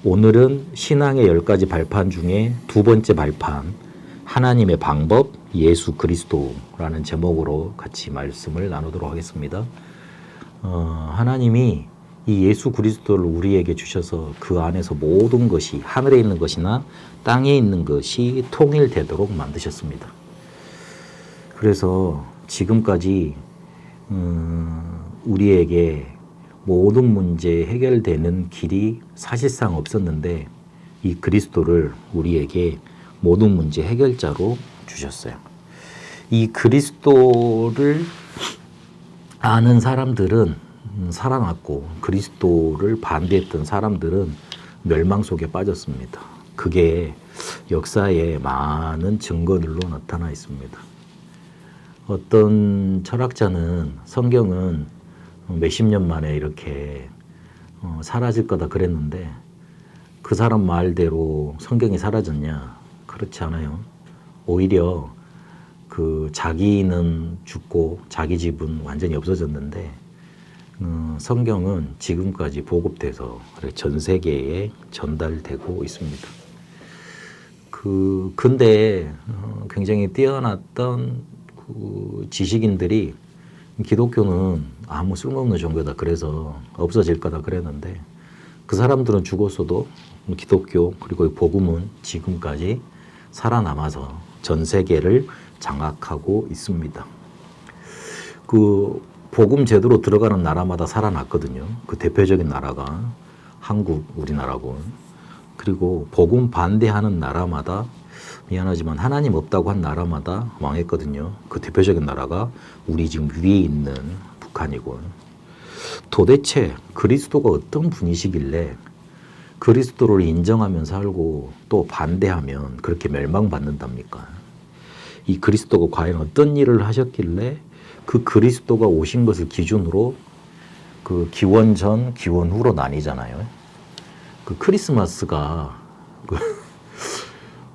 오늘은 신앙의 10가지 발판 중에 두 번째 발판, 하나님의 방법, 예수 그리스도라는 제목으로 같이 말씀을 나누도록 하겠습니다. 하나님이 이 예수 그리스도를 우리에게 주셔서 그 안에서 모든 것이 하늘에 있는 것이나 땅에 있는 것이 통일되도록 만드셨습니다. 그래서 지금까지 우리에게 모든 문제 해결되는 길이 사실상 없었는데 이 그리스도를 우리에게 모든 문제 해결자로 주셨어요. 이 그리스도를 아는 사람들은 살아났고 그리스도를 반대했던 사람들은 멸망 속에 빠졌습니다. 그게 역사에 많은 증거들로 나타나 있습니다. 어떤 철학자는 성경은 몇십 년 만에 이렇게 사라질 거다 그랬는데 그 사람 말대로 성경이 사라졌냐? 그렇지 않아요. 오히려 그 자기는 죽고 자기 집은 완전히 없어졌는데 성경은 지금까지 보급돼서 전 세계에 전달되고 있습니다. 근데 굉장히 뛰어났던 그 지식인들이 기독교는 아무 쓸모없는 종교다 그래서 없어질 거다 그랬는데 그 사람들은 죽었어도 기독교 그리고 복음은 지금까지 살아남아서 전 세계를 장악하고 있습니다. 그 복음 제대로 들어가는 나라마다 살아났거든요. 그 대표적인 나라가 한국, 우리나라고. 그리고 복음 반대하는 나라마다 미안하지만 하나님 없다고 한 나라마다 망했거든요. 그 대표적인 나라가 우리 지금 위에 있는 북한이고. 도대체 그리스도가 어떤 분이시길래 그리스도를 인정하면 살고 또 반대하면 그렇게 멸망받는답니까? 이 그리스도가 과연 어떤 일을 하셨길래 그 그리스도가 오신 것을 기준으로 그 기원 전, 기원 후로 나뉘잖아요. 그 크리스마스가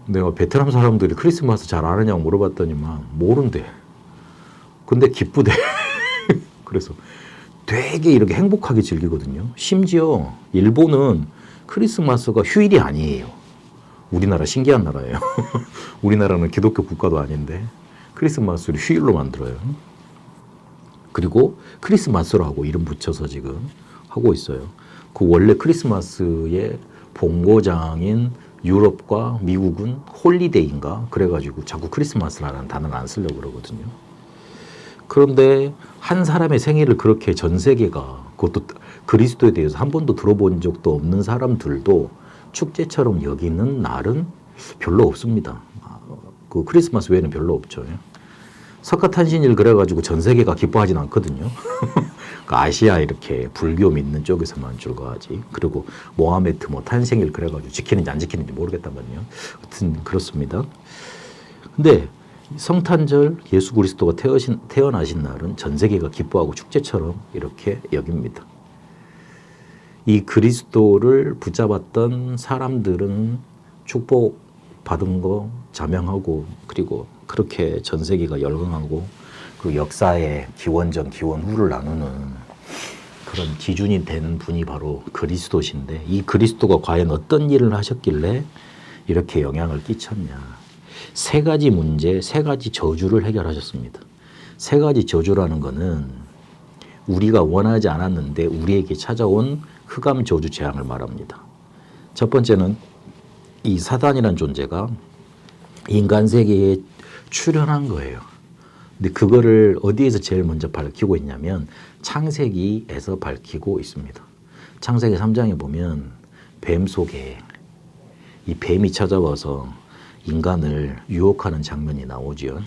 내가 베트남 사람들이 크리스마스 잘 아느냐고 물어봤더니만 모른대. 근데 기쁘대. 그래서 되게 이렇게 행복하게 즐기거든요. 심지어 일본은 크리스마스가 휴일이 아니에요. 우리나라 신기한 나라예요. 우리나라는 기독교 국가도 아닌데 크리스마스를 휴일로 만들어요. 그리고 크리스마스라고 이름 붙여서 지금 하고 있어요. 그 원래 크리스마스의 본고장인 유럽과 미국은 홀리데이인가 그래가지고 자꾸 크리스마스라는 단어를 안 쓰려고 그러거든요. 그런데 한 사람의 생일을 그렇게 전 세계가 그것도 그리스도에 대해서 한 번도 들어본 적도 없는 사람들도 축제처럼 여기는 날은 별로 없습니다. 그 크리스마스 외에는 별로 없죠. 석가탄신일 그래가지고 전 세계가 기뻐하진 않거든요. 그 아시아 이렇게 불교 믿는 쪽에서만 즐거워하지. 그리고 모하메트 뭐 탄생일 그래가지고 지키는지 안 지키는지 모르겠단 말이에요. 하여튼 그렇습니다. 근데 성탄절 예수 그리스도가 태어나신 날은 전 세계가 기뻐하고 축제처럼 이렇게 여깁니다. 이 그리스도를 붙잡았던 사람들은 축복 받은 거 자명하고 그리고 그렇게 전 세계가 열광하고 그 역사의 기원 전, 기원 후를 나누는 그런 기준이 되는 분이 바로 그리스도신데 이 그리스도가 과연 어떤 일을 하셨길래 이렇게 영향을 끼쳤냐. 세 가지 문제, 세 가지 저주를 해결하셨습니다. 세 가지 저주라는 거는 우리가 원하지 않았는데 우리에게 찾아온 흑암 저주 재앙을 말합니다. 첫 번째는 이 사단이라는 존재가 인간 세계에 출현한 거예요. 근데 그거를 어디에서 제일 먼저 밝히고 있냐면 창세기에서 밝히고 있습니다. 창세기 3장에 보면 뱀 속에 이 뱀이 찾아와서 인간을 유혹하는 장면이 나오죠.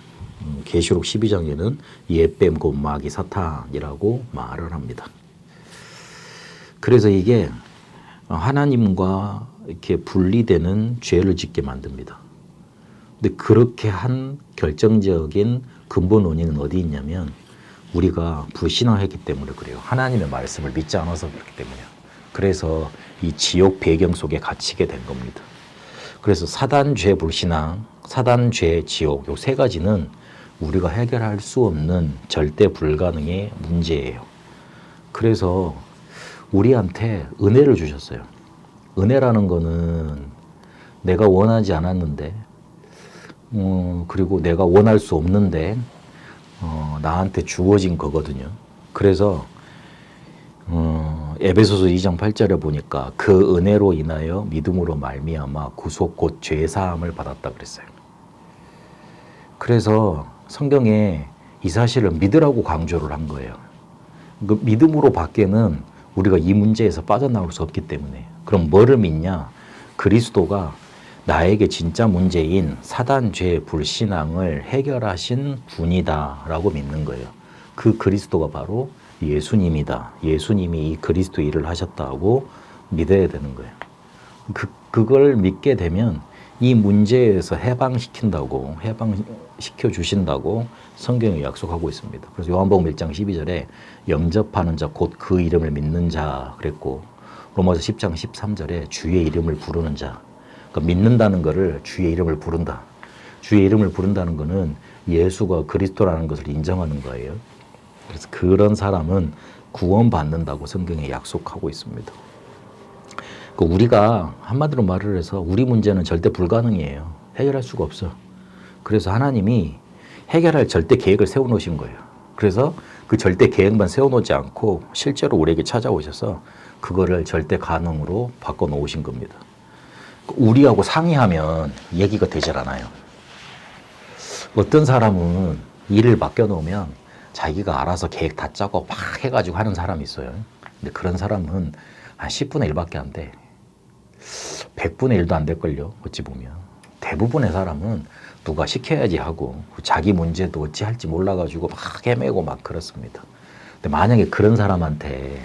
계시록 12장에는 옛뱀 곧 마귀 사탄이라고 말을 합니다. 그래서 이게 하나님과 이렇게 분리되는 죄를 짓게 만듭니다. 근데 그렇게 한 결정적인 근본 원인은 어디 있냐면 우리가 불신앙했기 때문에 그래요. 하나님의 말씀을 믿지 않아서 그렇기 때문이에요. 그래서 이 지옥 배경 속에 갇히게 된 겁니다. 그래서 사단 죄 불신앙, 사단 죄 지옥 요 세 가지는 우리가 해결할 수 없는 절대 불가능의 문제예요. 그래서 우리한테 은혜를 주셨어요. 은혜라는 거는 내가 원하지 않았는데, 그리고 내가 원할 수 없는데, 나한테 주어진 거거든요. 그래서, 에베소서 2장 8절에 보니까 그 은혜로 인하여 믿음으로 말미암아 구속 곧 죄사함을 받았다 그랬어요. 그래서 성경에 이 사실을 믿으라고 강조를 한 거예요. 그 믿음으로 밖에는 우리가 이 문제에서 빠져나올 수 없기 때문에. 그럼 뭐를 믿냐? 그리스도가 나에게 진짜 문제인 사단 죄 불신앙을 해결하신 분이다라고 믿는 거예요. 그 그리스도가 바로 예수님이다. 예수님이 이 그리스도 일을 하셨다고 믿어야 되는 거예요. 그걸 믿게 되면 이 문제에서 해방시킨다고, 해방시켜 주신다고 성경이 약속하고 있습니다. 그래서 요한복음 1장 12절에 영접하는 자 곧 그 이름을 믿는 자 그랬고, 로마서 10장 13절에 주의 이름을 부르는 자. 그러니까 믿는다는 거를 주의 이름을 부른다. 주의 이름을 부른다는 거는 예수가 그리스도라는 것을 인정하는 거예요. 그래서 그런 사람은 구원받는다고 성경에 약속하고 있습니다. 우리가 한마디로 말을 해서 우리 문제는 절대 불가능이에요. 해결할 수가 없어. 그래서 하나님이 해결할 절대 계획을 세워놓으신 거예요. 그래서 그 절대 계획만 세워놓지 않고 실제로 우리에게 찾아오셔서 그거를 절대 가능으로 바꿔놓으신 겁니다. 우리하고 상의하면 얘기가 되질 않아요. 어떤 사람은 일을 맡겨놓으면 자기가 알아서 계획 다 짜고 막 해가지고 하는 사람이 있어요. 근데 그런 사람은 한 10분의 1밖에 안 돼. 100분의 1도 안 될걸요. 어찌 보면. 대부분의 사람은 누가 시켜야지 하고 자기 문제도 어찌 할지 몰라가지고 막 헤매고 막 그렇습니다. 근데 만약에 그런 사람한테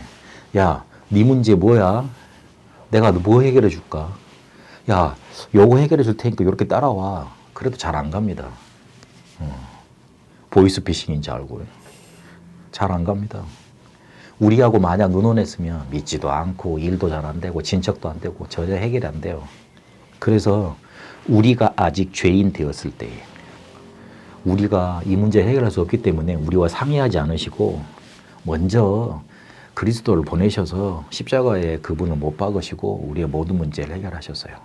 야, 네 문제 뭐야? 내가 너 뭐 해결해 줄까? 야, 요거 해결해 줄 테니까 이렇게 따라와. 그래도 잘 안 갑니다. 보이스피싱인지 알고요. 잘 안 갑니다. 우리하고 만약 의논했으면 믿지도 않고 일도 잘 안 되고 진척도 안 되고 전혀 해결이 안 돼요. 그래서 우리가 아직 죄인 되었을 때 우리가 이 문제 해결할 수 없기 때문에 우리와 상의하지 않으시고 먼저 그리스도를 보내셔서 십자가에 그분을 못 박으시고 우리의 모든 문제를 해결하셨어요.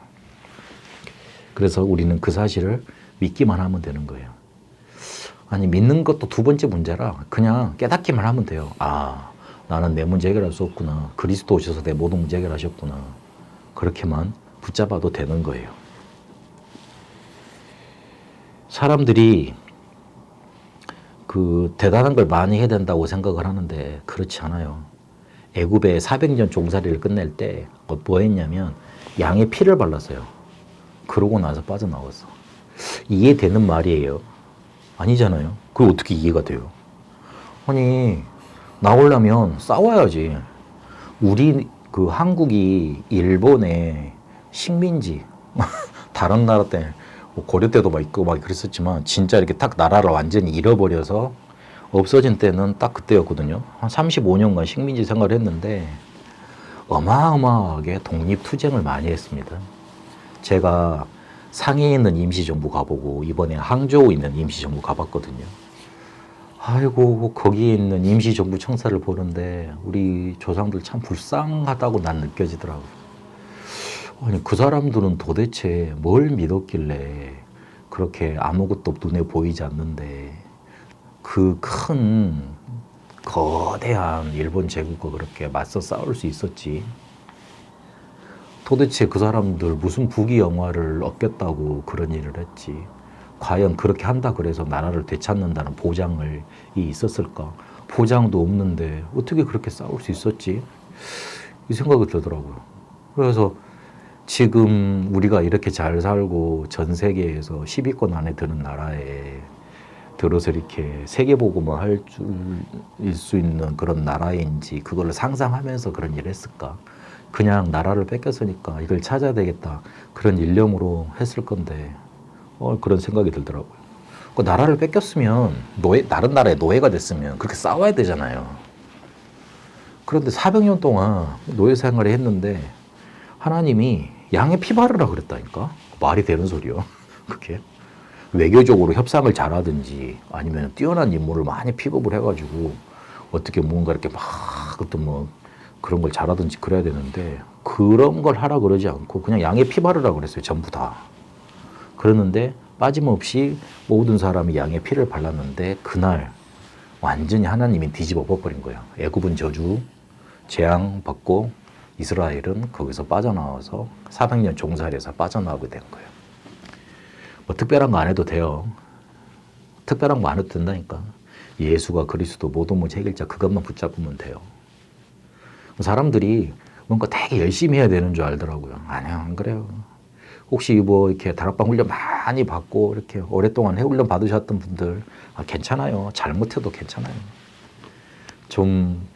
그래서 우리는 그 사실을 믿기만 하면 되는 거예요. 아니, 믿는 것도 두 번째 문제라 그냥 깨닫기만 하면 돼요. 아, 나는 내 문제 해결할 수 없구나. 그리스도 오셔서 내 모든 문제 해결하셨구나. 그렇게만 붙잡아도 되는 거예요. 사람들이 그 대단한 걸 많이 해야 된다고 생각을 하는데 그렇지 않아요. 애굽에 400년 종살이를 끝낼 때 뭐 했냐면 양의 피를 발랐어요. 그러고 나서 빠져나왔어. 이해되는 말이에요? 아니잖아요. 그게 어떻게 이해가 돼요? 아니, 나오려면 싸워야지. 우리 그 한국이 일본의 식민지 다른 나라 때 뭐 고려 때도 막 있고 막 그랬었지만 진짜 이렇게 딱 나라를 완전히 잃어버려서 없어진 때는 딱 그때였거든요. 한 35년간 식민지 생활을 했는데 어마어마하게 독립투쟁을 많이 했습니다. 제가 상해에 있는 임시정부 가보고 이번에 항저우에 있는 임시정부 가봤거든요. 아이고, 거기에 있는 임시정부 청사를 보는데 우리 조상들 참 불쌍하다고 난 느껴지더라고요. 아니, 그 사람들은 도대체 뭘 믿었길래 그렇게 아무것도 눈에 보이지 않는데 그 큰 거대한 일본 제국과 그렇게 맞서 싸울 수 있었지. 도대체 그 사람들 무슨 부귀 영화를 얻겠다고 그런 일을 했지. 과연 그렇게 한다 그래서 나라를 되찾는다는 보장이 있었을까? 보장도 없는데 어떻게 그렇게 싸울 수 있었지? 이 생각이 들더라고요. 그래서 지금 우리가 이렇게 잘 살고 전 세계에서 10위권 안에 드는 나라에 들어서 이렇게 세계보고만 할 줄일 수 있는 그런 나라인지 그걸 상상하면서 그런 일을 했을까? 그냥 나라를 뺏겼으니까 이걸 찾아야 되겠다. 그런 일념으로 했을 건데 그런 생각이 들더라고요. 그 나라를 뺏겼으면 다른 나라의 노예가 됐으면 그렇게 싸워야 되잖아요. 그런데 400년 동안 노예 생활을 했는데 하나님이 양의 피 바르라 그랬다니까? 말이 되는 소리요. 그게 외교적으로 협상을 잘하든지 아니면 뛰어난 인물을 많이 픽업을 해가지고 어떻게 뭔가 이렇게 막 어떤 뭐 그런 걸 잘하든지 그래야 되는데 그런 걸 하라 그러지 않고 그냥 양의 피 바르라 그랬어요. 전부 다. 그러는데 빠짐없이 모든 사람이 양의 피를 발랐는데 그날 완전히 하나님이 뒤집어 버린 거예요. 애굽은 저주, 재앙 받고 이스라엘은 거기서 빠져나와서 400년 종살이에서 빠져나오게 된 거예요. 뭐 특별한 거 안 해도 돼요. 특별한 거 안 해도 된다니까. 예수가 그리스도 모든 문제 해결자 그것만 붙잡으면 돼요. 사람들이 뭔가 되게 열심히 해야 되는 줄 알더라고요. 아니요, 안 그래요. 혹시 뭐 이렇게 다락방 훈련 많이 받고 이렇게 오랫동안 해훈련 받으셨던 분들 괜찮아요. 잘못해도 괜찮아요. 좀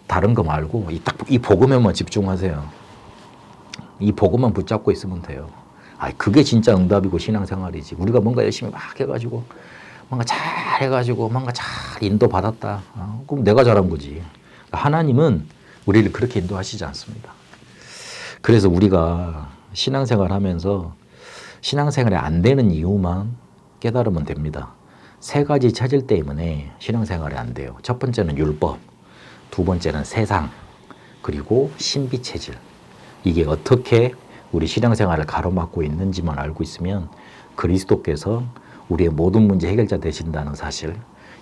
다른 거 말고 이 복음에만 집중하세요. 이 복음만 붙잡고 있으면 돼요. 그게 진짜 응답이고 신앙생활이지. 우리가 뭔가 열심히 막 해가지고 뭔가 잘 해가지고 뭔가 잘 인도받았다. 그럼 내가 잘한 거지. 하나님은 우리를 그렇게 인도하시지 않습니다. 그래서 우리가 신앙생활 하면서 신앙생활이 안 되는 이유만 깨달으면 됩니다. 세 가지 차질 때문에 신앙생활이 안 돼요. 첫 번째는 율법, 두 번째는 세상, 그리고 신비체질. 이게 어떻게 우리 신앙생활을 가로막고 있는지만 알고 있으면 그리스도께서 우리의 모든 문제 해결자 되신다는 사실,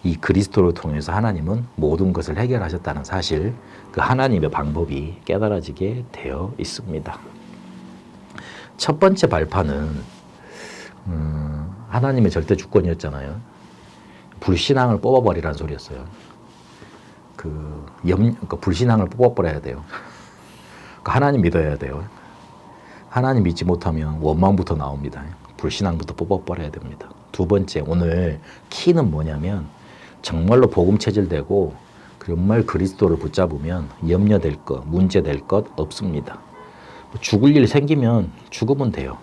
이 그리스도를 통해서 하나님은 모든 것을 해결하셨다는 사실, 그 하나님의 방법이 깨달아지게 되어 있습니다. 첫 번째 발판은 하나님의 절대 주권이었잖아요. 불신앙을 뽑아버리라는 소리였어요. 그러니까 불신앙을 뽑아버려야 돼요. 그러니까 하나님 믿어야 돼요. 하나님 믿지 못하면 원망부터 나옵니다. 불신앙부터 뽑아버려야 됩니다. 두 번째, 오늘 키는 뭐냐면 정말로 복음 체질되고 정말 그리스도를 붙잡으면 염려될 것, 문제될 것 없습니다. 죽을 일 생기면 죽으면 돼요.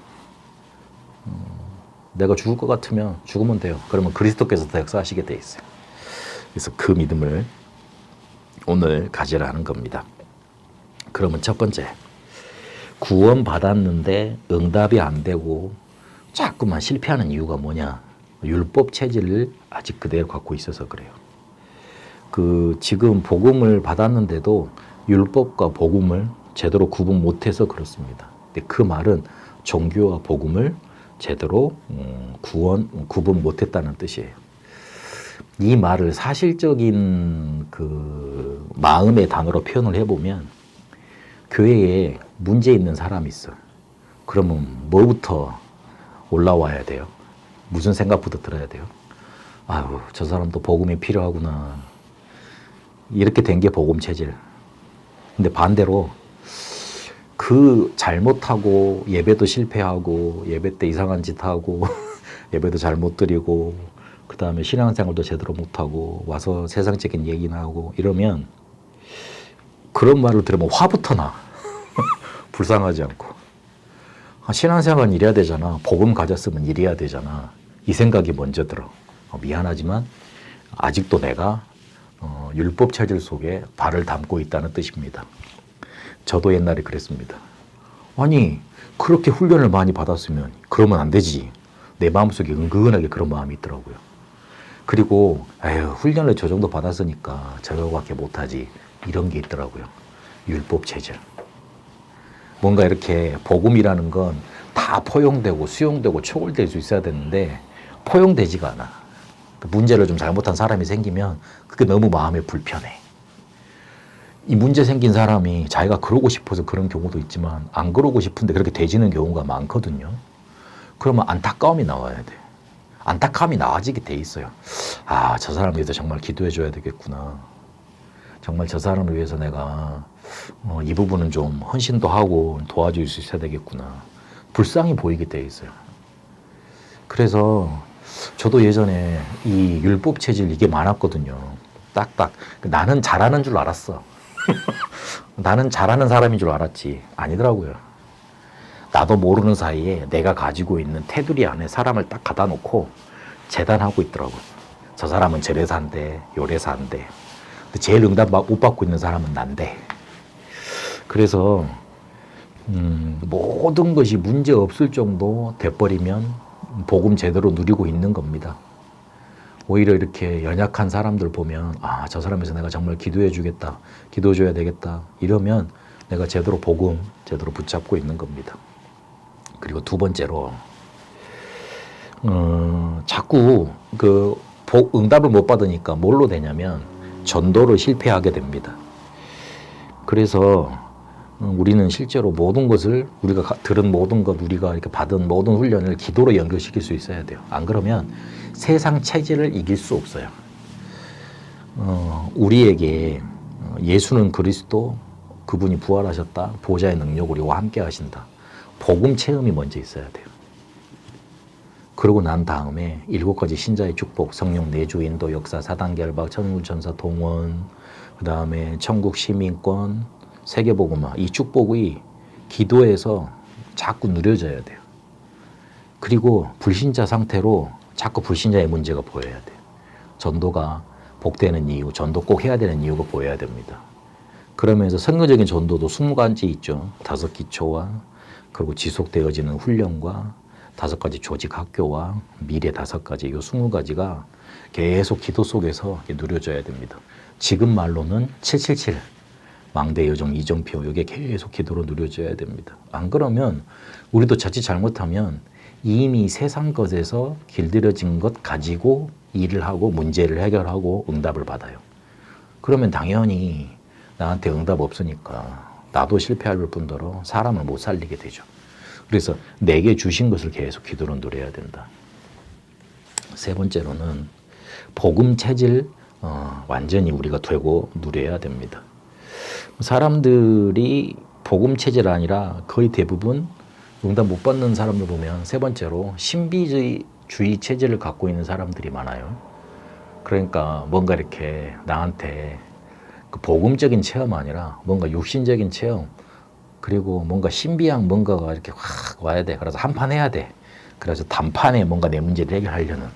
내가 죽을 것 같으면 죽으면 돼요. 그러면 그리스도께서 더 역사하시게 돼 있어요. 그래서 그 믿음을 오늘 가지라는 겁니다. 그러면 첫 번째, 구원 받았는데 응답이 안 되고 자꾸만 실패하는 이유가 뭐냐? 율법 체질을 아직 그대로 갖고 있어서 그래요. 지금 복음을 받았는데도 율법과 복음을 제대로 구분 못해서 그렇습니다. 근데 그 말은 종교와 복음을 제대로 구분 못했다는 뜻이에요. 이 말을 사실적인 그 마음의 단어로 표현을 해보면 교회에 문제 있는 사람이 있어. 그러면 뭐부터 올라와야 돼요? 무슨 생각부터 들어야 돼요? 아유, 저 사람도 복음이 필요하구나. 이렇게 된 게 복음 체질. 근데 반대로 그 잘못하고 예배도 실패하고 예배 때 이상한 짓 하고 예배도 잘못 드리고 그 다음에 신앙생활도 제대로 못하고 와서 세상적인 얘기나 하고 이러면 그런 말을 들으면 화부터 나. 불쌍하지 않고. 신앙생활은 이래야 되잖아. 복음 가졌으면 이래야 되잖아. 이 생각이 먼저 들어. 미안하지만 아직도 내가 율법 체질 속에 발을 담고 있다는 뜻입니다. 저도 옛날에 그랬습니다. 아니 그렇게 훈련을 많이 받았으면 그러면 안 되지. 내 마음속에 은근하게 그런 마음이 있더라고요. 그리고 에휴, 훈련을 저 정도 받았으니까 저거밖에 못하지. 이런 게 있더라고요. 율법 체질. 뭔가 이렇게 복음이라는 건 다 포용되고 수용되고 초월될 수 있어야 되는데 포용되지가 않아. 문제를 좀 잘못한 사람이 생기면 그게 너무 마음에 불편해. 이 문제 생긴 사람이 자기가 그러고 싶어서 그런 경우도 있지만 안 그러고 싶은데 그렇게 되지는 경우가 많거든요. 그러면 안타까움이 나와야 돼. 안타까움이 나와지게 돼 있어요. 저 사람을 위해서 정말 기도해 줘야 되겠구나. 정말 저 사람을 위해서 내가 이 부분은 좀 헌신도 하고 도와줄 수 있어야 되겠구나. 불쌍히 보이게 돼 있어요. 그래서 저도 예전에 이 율법 체질 이게 많았거든요. 딱딱. 나는 잘하는 줄 알았어. 나는 잘하는 사람인 줄 알았지. 아니더라고요. 나도 모르는 사이에 내가 가지고 있는 테두리 안에 사람을 딱 갖다 놓고 재단하고 있더라고요. 저 사람은 저래서 한대, 요래서 한대. 근데 제일 응답 못 받고 있는 사람은 난데. 그래서 모든 것이 문제 없을 정도 돼버리면 복음 제대로 누리고 있는 겁니다. 오히려 이렇게 연약한 사람들 보면 저 사람에서 내가 정말 기도해 주겠다, 기도해 줘야 되겠다 이러면 내가 제대로 복음 제대로 붙잡고 있는 겁니다. 그리고 두 번째로 자꾸 응답을 못 받으니까 뭘로 되냐면 전도를 실패하게 됩니다. 그래서 우리는 실제로 모든 것을 우리가 들은 모든 것, 우리가 이렇게 받은 모든 훈련을 기도로 연결시킬 수 있어야 돼요. 안 그러면 세상 체질을 이길 수 없어요. 우리에게 예수는 그리스도, 그분이 부활하셨다, 보좌의 능력으로 우리와 함께 하신다. 복음 체험이 먼저 있어야 돼요. 그러고 난 다음에 7가지 신자의 축복, 성령 내주 인도 역사, 4단계 열박, 천군천사 동원, 그 다음에 천국 시민권, 세계복음화, 이 축복이 기도에서 자꾸 누려져야 돼요. 그리고 불신자 상태로 자꾸 불신자의 문제가 보여야 돼요. 전도가 복되는 이유, 전도 꼭 해야 되는 이유가 보여야 됩니다. 그러면서 선거적인 전도도 20가지 있죠. 5기초와 그리고 지속되어지는 훈련과 5가지 조직 학교와 미래 5가지, 이 20가지가 계속 기도 속에서 누려져야 됩니다. 지금 말로는 777 망대 여정 이정표, 이게 계속 기도로 누려져야 됩니다. 안 그러면 우리도 자칫 잘못하면 이미 세상 것에서 길들여진 것 가지고 일을 하고 문제를 해결하고 응답을 받아요. 그러면 당연히 나한테 응답 없으니까 나도 실패할 뿐더러 사람을 못 살리게 되죠. 그래서 내게 주신 것을 계속 기도로 누려야 된다. 세 번째로는 복음 체질 완전히 우리가 되고 누려야 됩니다. 사람들이 복음 체질 아니라 거의 대부분 응답 못 받는 사람들 보면 세 번째로 신비주의 체질을 갖고 있는 사람들이 많아요. 그러니까 뭔가 이렇게 나한테 그 복음적인 체험 아니라 뭔가 육신적인 체험, 그리고 뭔가 신비한 뭔가가 이렇게 확 와야 돼. 그래서 한판 해야 돼. 그래서 단판에 뭔가 내 문제를 해결하려는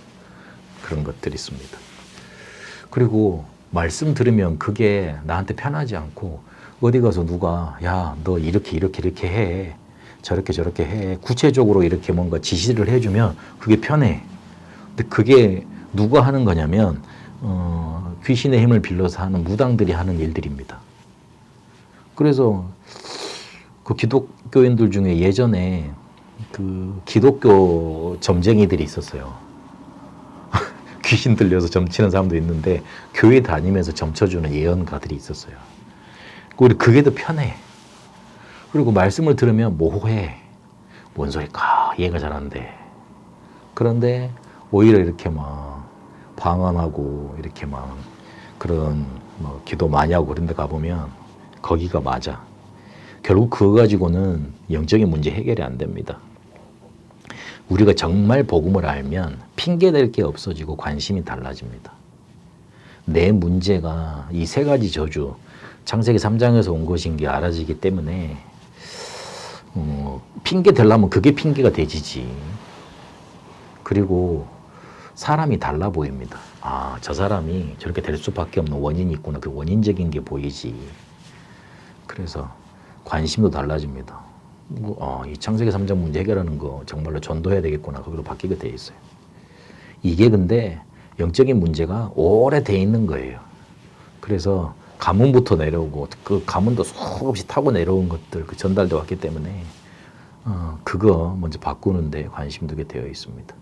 그런 것들이 있습니다. 그리고 말씀 들으면 그게 나한테 편하지 않고 어디 가서 누가 야, 너 이렇게 해. 저렇게 해. 구체적으로 이렇게 뭔가 지시를 해주면 그게 편해. 근데 그게 누가 하는 거냐면 귀신의 힘을 빌려서 하는 무당들이 하는 일들입니다. 그래서 그 기독교인들 중에 예전에 그 기독교 점쟁이들이 있었어요. 귀신 들려서 점치는 사람도 있는데 교회 다니면서 점쳐주는 예언가들이 있었어요. 우리 그게 더 편해. 그리고 말씀을 들으면 모호해. 뭔 소리까? 이해가 잘 안 돼. 그런데 오히려 이렇게 막 방언하고 이렇게 막 그런 뭐 기도 많이 하고 그런 데 가보면 거기가 맞아. 결국 그거 가지고는 영적인 문제 해결이 안 됩니다. 우리가 정말 복음을 알면 핑계댈 게 없어지고 관심이 달라집니다. 내 문제가 이 3가지 저주, 창세기 3장에서 온 것인 게 알아지기 때문에 핑계 대려면 그게 핑계가 되지지. 그리고 사람이 달라 보입니다. 아, 저 사람이 저렇게 될 수밖에 없는 원인이 있구나. 그 원인적인 게 보이지. 그래서 관심도 달라집니다. 이 창세기 3장 문제 해결하는 거 정말로 전도해야 되겠구나. 거기로 바뀌게 돼 있어요. 이게 근데 영적인 문제가 오래돼 있는 거예요. 그래서 가문부터 내려오고 그 가문도 수없이 타고 내려온 것들 그 전달돼 왔기 때문에 그거 먼저 바꾸는데 관심 두게 되어 있습니다.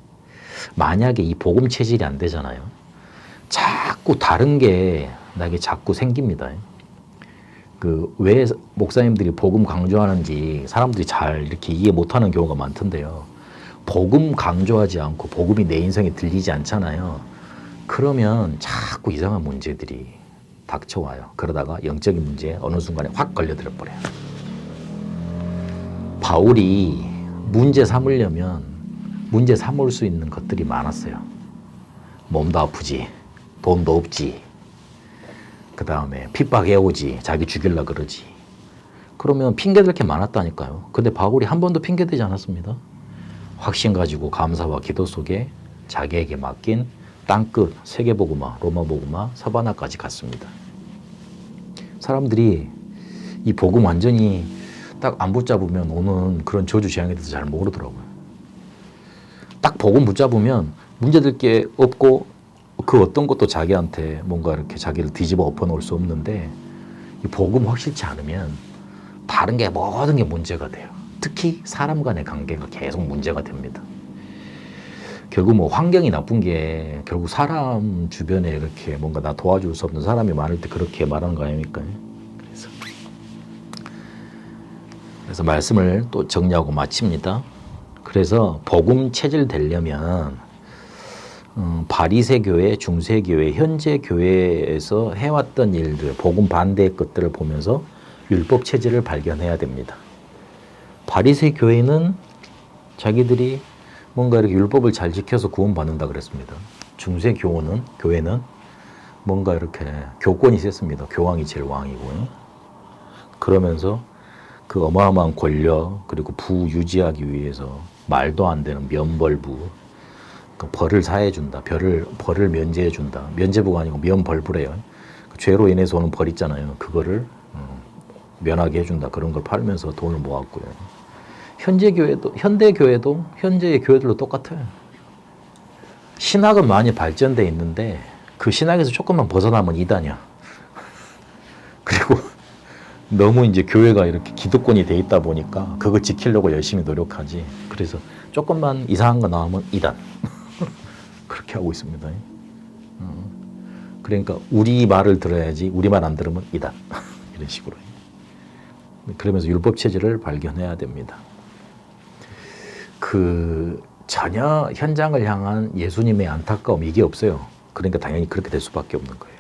만약에 이 복음 체질이 안 되잖아요. 자꾸 다른 게 나에게 자꾸 생깁니다. 그 왜 목사님들이 복음 강조하는지 사람들이 잘 이렇게 이해 못하는 경우가 많던데요. 복음 강조하지 않고 복음이 내 인생에 들리지 않잖아요. 그러면 자꾸 이상한 문제들이 닥쳐와요. 그러다가 영적인 문제에 어느 순간에 확 걸려들어 버려요. 바울이 문제 삼으려면 문제 삼을 수 있는 것들이 많았어요. 몸도 아프지, 돈도 없지, 그 다음에 핍박해오지, 자기 죽일라 그러지. 그러면 핑계댈 게 많았다니까요. 근데 바울이 한 번도 핑계대지 않았습니다. 확신 가지고 감사와 기도 속에 자기에게 맡긴 땅끝, 세계복음화, 로마복음화, 사바나까지 갔습니다. 사람들이 이 복음 완전히 딱 안 붙잡으면 오는 그런 저주 재앙에 대해서 잘 모르더라고요. 딱 복음 붙잡으면 문제될 게 없고 그 어떤 것도 자기한테 뭔가 이렇게 자기를 뒤집어 엎어 놓을 수 없는데 이 복음 확실치 않으면 다른 게 모든 게 문제가 돼요. 특히 사람 간의 관계가 계속 문제가 됩니다. 결국 뭐 환경이 나쁜 게 결국 사람 주변에 이렇게 뭔가 나 도와줄 수 없는 사람이 많을 때 그렇게 말하는 거 아닙니까? 그래서 말씀을 또 정리하고 마칩니다. 그래서 복음 체질 되려면 바리새 교회, 중세 교회, 현재 교회에서 해왔던 일들, 복음 반대의 것들을 보면서 율법 체질을 발견해야 됩니다. 바리새 교회는 자기들이 뭔가 이렇게 율법을 잘 지켜서 구원받는다 그랬습니다. 중세 교회는 뭔가 이렇게 교권이 셌습니다. 교황이 제일 왕이고요. 그러면서 그 어마어마한 권력 그리고 부 유지하기 위해서 말도 안 되는 면벌부, 그 벌을 사해준다. 벌을 면제해준다. 면제부가 아니고 면벌부래요. 그 죄로 인해서 오는 벌 있잖아요. 그거를 면하게 해준다. 그런 걸 팔면서 돈을 모았고요. 현재 교회들도 똑같아요. 신학은 많이 발전돼 있는데 그 신학에서 조금만 벗어나면 이단이야. 그리고 너무 이제 교회가 이렇게 기득권이 돼 있다 보니까 그거 지키려고 열심히 노력하지. 그래서 조금만 이상한 거 나오면 이단. 그렇게 하고 있습니다. 그러니까 우리 말을 들어야지 우리 말 안 들으면 이단. 이런 식으로. 그러면서 율법 체질을 발견해야 됩니다. 전혀 현장을 향한 예수님의 안타까움 이게 없어요. 그러니까 당연히 그렇게 될 수밖에 없는 거예요.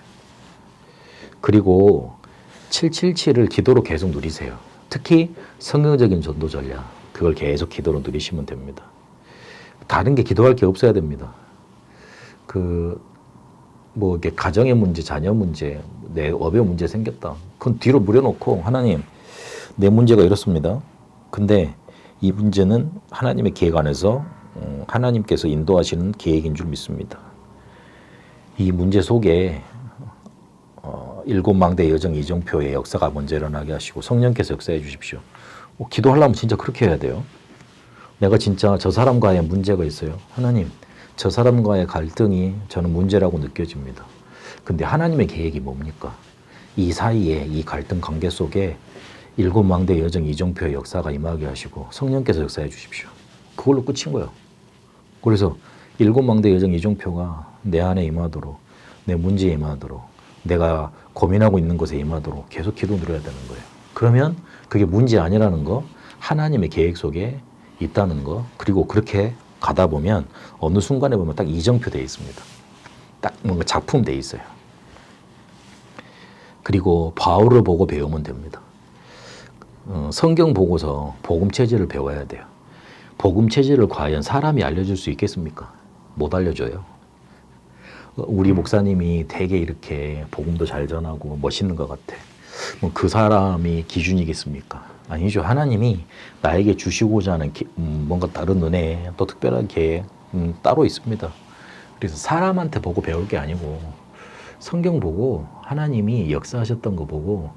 그리고 777을 기도로 계속 누리세요. 특히 성경적인 전도 전략 그걸 계속 기도로 누리시면 됩니다. 다른 게 기도할 게 없어야 됩니다. 뭐 이렇게 가정의 문제, 자녀 문제, 내 업의 문제 생겼다. 그건 뒤로 물여놓고 하나님 내 문제가 이렇습니다. 근데 이 문제는 하나님의 계획 안에서 하나님께서 인도하시는 계획인 줄 믿습니다. 이 문제 속에 일곱 망대 여정 이정표의 역사가 먼저 일어나게 하시고 성령께서 역사해 주십시오. 기도하려면 진짜 그렇게 해야 돼요. 내가 진짜 저 사람과의 문제가 있어요. 하나님, 저 사람과의 갈등이 저는 문제라고 느껴집니다. 근데 하나님의 계획이 뭡니까? 이 사이에 이 갈등 관계 속에 일곱 망대 여정 이정표의 역사가 임하게 하시고 성령께서 역사해 주십시오. 그걸로 끝인 거예요. 그래서 일곱 망대 여정 이정표가 내 안에 임하도록 내 문제에 임하도록 내가 고민하고 있는 것에 임하도록 계속 기도 드려야 되는 거예요. 그러면 그게 문제 아니라는 거, 하나님의 계획 속에 있다는 거, 그리고 그렇게 가다 보면 어느 순간에 보면 딱 이정표 되어 있습니다. 딱 뭔가 작품 되어 있어요. 그리고 바울을 보고 배우면 됩니다. 성경 보고서 복음 체질을 배워야 돼요. 복음 체질을 과연 사람이 알려줄 수 있겠습니까? 못 알려줘요. 우리 목사님이 되게 이렇게 복음도 잘 전하고 멋있는 것 같아. 뭐 그 사람이 기준이겠습니까? 아니죠. 하나님이 나에게 주시고자 하는 뭔가 다른 은혜, 또 특별한 계획 따로 있습니다. 그래서 사람한테 보고 배울 게 아니고 성경 보고 하나님이 역사하셨던 거 보고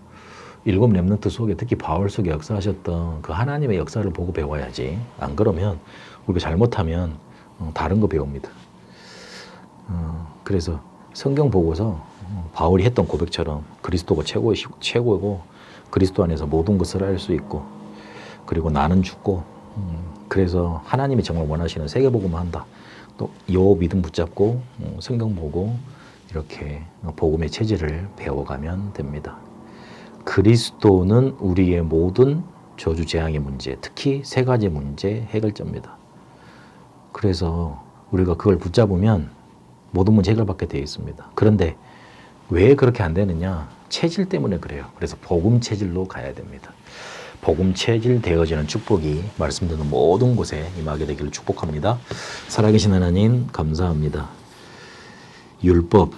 일곱 렘넌트 속에 특히 바울 속에 역사하셨던 그 하나님의 역사를 보고 배워야지. 안 그러면 우리가 잘못하면 다른 거 배웁니다. 그래서 성경 보고서 바울이 했던 고백처럼 그리스도가 최고고 그리스도 안에서 모든 것을 할 수 있고 그리고 나는 죽고 그래서 하나님이 정말 원하시는 세계복음을 한다. 또 요 믿음 붙잡고 성경 보고 이렇게 복음의 체질을 배워가면 됩니다. 그리스도는 우리의 모든 저주 재앙의 문제, 특히 세 가지 문제 해결자입니다. 그래서 우리가 그걸 붙잡으면 모든 문제 해결받게 되어 있습니다. 그런데 왜 그렇게 안 되느냐? 체질 때문에 그래요. 그래서 복음 체질로 가야 됩니다. 복음 체질 되어지는 축복이 말씀드리는 모든 곳에 임하게 되기를 축복합니다. 살아계신 하나님 감사합니다. 율법,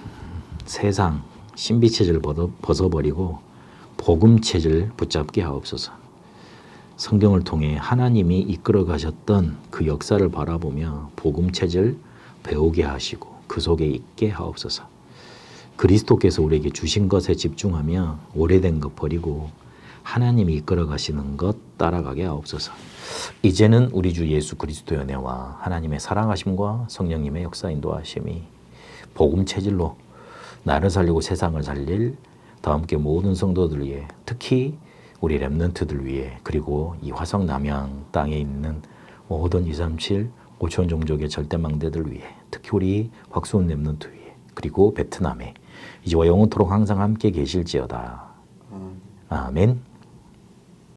세상, 신비 체질을 벗어버리고 복음 체질 붙잡게 하옵소서. 성경을 통해 하나님이 이끌어 가셨던 그 역사를 바라보며 복음 체질 배우게 하시고 그 속에 있게 하옵소서. 그리스도께서 우리에게 주신 것에 집중하며 오래된 것 버리고 하나님이 이끌어 가시는 것 따라가게 하옵소서. 이제는 우리 주 예수 그리스도의 은혜와 하나님의 사랑하심과 성령님의 역사 인도하심이 복음 체질로 나를 살리고 세상을 살릴 다 함께 모든 성도들 위해 특히 우리 랩런트들 위해 그리고 이 화성 남양 땅에 있는 모든 237 5천 종족의 절대망대들 위해 특히 우리 곽수원 랩런트 위해 그리고 베트남에 이제와 영원토록 항상 함께 계실지어다. 아멘.